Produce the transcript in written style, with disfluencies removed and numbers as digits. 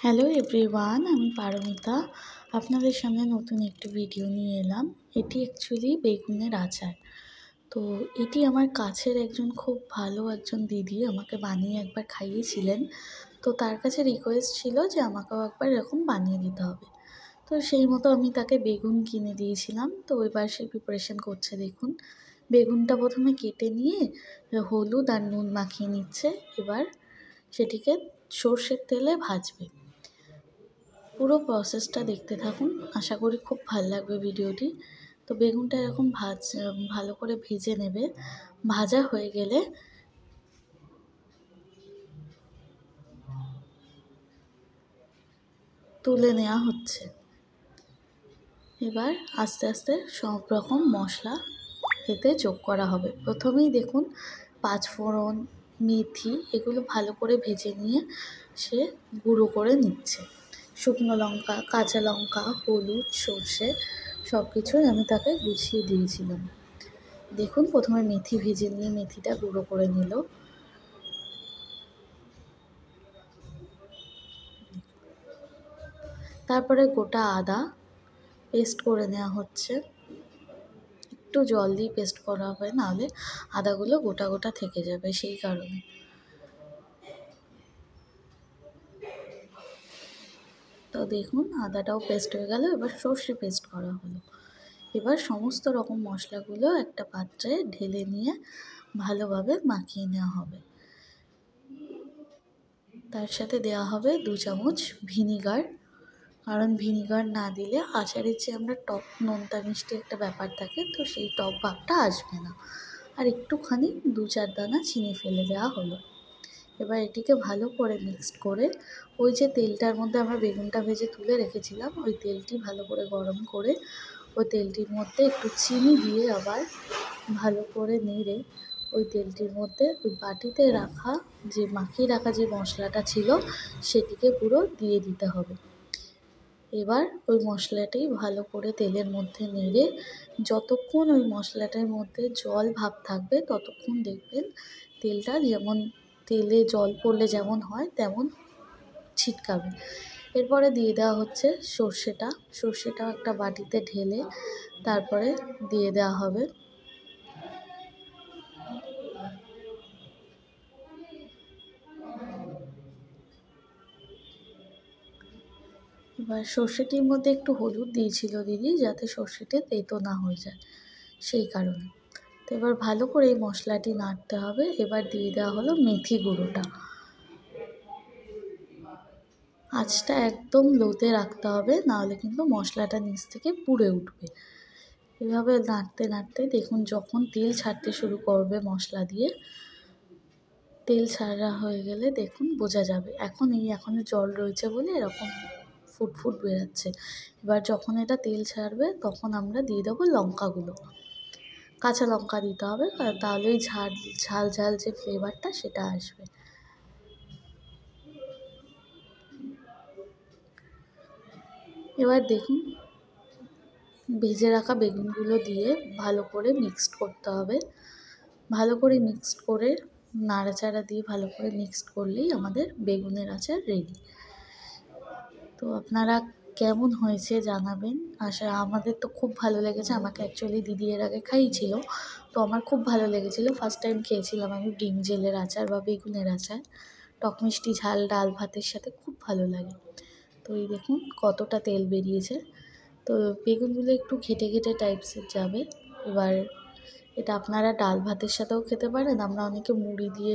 Hello everyone, আমি পারমিতা আপনাদের সামনে নতুন একটি ভিডিও নিয়ে এলাম। এটি অ্যাকচুয়ালি বেগুনের আচার। তো এটি আমার কাছের একজন খুব ভালো একজন দিদি আমাকে বানিয়ে একবার খাইয়েছিলেন। তো তার কাছে রিকোয়েস্ট ছিল যে আমাকেও একবার এরকম বানিয়ে দিতে হবে। তো সেই মতো আমি তাকে বেগুন কিনে দিয়েছিলাম। তো এবার সে প্রিপারেশন করছে। দেখুন, বেগুনটা প্রথমে কেটে নিয়ে হলুদ আর নুন মাখিয়ে নিচ্ছে। এবার সেটিকে সর্ষের তেলে ভাজবে। পুরো প্রসেসটা দেখতে থাকুন, আশা করি খুব ভালো লাগবে ভিডিওটি। তো বেগুনটা এরকম ভালো করে ভেজে নেবে। ভাজা হয়ে গেলে তুলে নেওয়া হচ্ছে। এবার আস্তে আস্তে সব রকম মশলা এতে যোগ করা হবে। প্রথমেই দেখুন, পাঁচফোড়ন, মেথি এগুলো ভালো করে ভেজে নিয়ে সে গুঁড়ো করে নিচ্ছে। শুকনো লঙ্কা, কাঁচা লঙ্কা, হলুদ, সর্ষে সব কিছুই আমি তাকে গুছিয়ে দিয়েছিলাম। দেখুন, প্রথমে মেথি ভেজে নিয়ে মেথিটা গুঁড়ো করে নিল। তারপরে গোটা আদা পেস্ট করে নেওয়া হচ্ছে। একটু জল দিয়ে পেস্ট করা হবে, নাহলে আদাগুলো গোটা গোটা থেকে যাবে, সেই কারণে। তো দেখুন, আদাটাও পেস্ট হয়ে গেল। এবার সর্ষে পেস্ট করা হলো। এবার সমস্ত রকম মশলাগুলো একটা পাত্রে ঢেলে নিয়ে ভালোভাবে মাখিয়ে নেওয়া হবে। তার সাথে দেওয়া হবে 2 চামচ ভিনিগার, কারণ ভিনিগার না দিলে আচারের যে আমরা টক নোনতা মিষ্টি একটা ব্যাপার থাকে, তো সেই টক ভাবটা আসবে না। আর একটুখানি 2-4 দানা চিনি ফেলে দেওয়া হলো। এবার এটিকে ভালো করে মিক্সড করে ওই যে তেলটার মধ্যে আমরা বেগুনটা ভেজে তুলে রেখেছিলাম, ওই তেলটি ভালো করে গরম করে ওই তেলটির মধ্যে একটু চিনি দিয়ে আবার ভালো করে নেড়ে ওই তেলটির মধ্যে ওই বাটিতে রাখা যে মাখিয়ে রাখা যে মশলাটা ছিল সেটিকে পুরো দিয়ে দিতে হবে। এবার ওই মশলাটি ভালো করে তেলের মধ্যে নেড়ে যতক্ষণ ওই মশলাটার মধ্যে জল ভাব থাকবে ততক্ষণ দেখবেন তেলটা যেমন তেলে জল পড়লে যেমন হয় তেমন ছিটকাবে। এরপরে দিয়ে দেওয়া হচ্ছে সর্ষেটাও একটা বাটিতে ঢেলে তারপরে দিয়ে দেওয়া হবে। এবার সর্ষেটির মধ্যে একটু হলুদ দিয়েছিল দিদি, যাতে সর্ষেটি তেতো না হয়ে যায়, সেই কারণে। তো এবার ভালো করে এই মশলাটি নাড়তে হবে। এবার দিয়ে দেওয়া হলো মেথি গুঁড়োটা। আঁচটা একদম লোতে রাখতে হবে, নাহলে কিন্তু মশলাটা নিচ থেকে পুড়ে উঠবে। এভাবে নাড়তে নাড়তে দেখুন, যখন তেল ছাড়তে শুরু করবে মশলা দিয়ে, তেল ছাড়া হয়ে গেলে দেখুন বোঝা যাবে। এখনও জল রয়েছে বলে এরকম ফুট বেরাচ্ছে। এবার যখন এটা তেল ছাড়বে তখন আমরা দিয়ে দেবো লঙ্কাগুলো। কাঁচা লঙ্কা দিতে হবে, তাহলেই ঝাল যে ফ্লেভারটা সেটা আসবে। এবার দেখুন, ভেজে রাখা বেগুনগুলো দিয়ে ভালো করে মিক্সড করতে হবে। ভালো করে মিক্সড করে নাড়াচাড়া দিয়ে ভালো করে মিক্সড করলেই আমাদের বেগুনের আচার রেডি। তো আপনারা কেমন হয়েছে জানাবেন। আমাদের তো খুব ভালো লেগেছে। আমাকে অ্যাকচুয়ালি দিদি এর আগে খাইয়েছিল, তো আমার খুব ভালো লেগেছিলো। ফার্স্ট টাইম খেয়েছিলাম আমি ব্রিঞ্জলের আচার বা বেগুনের আচার। টক মিষ্টি ঝাল ডাল ভাতের সাথে খুব ভালো লাগে। তো এই দেখুন কতটা তেল বেরিয়েছে। তো বেগুনগুলো একটু ঘেটে ঘেটে টাইপসের যাবে। এবার এটা আপনারা ডাল ভাতের সাথেও খেতে পারেন। আমরা অনেকে মুড়ি দিয়ে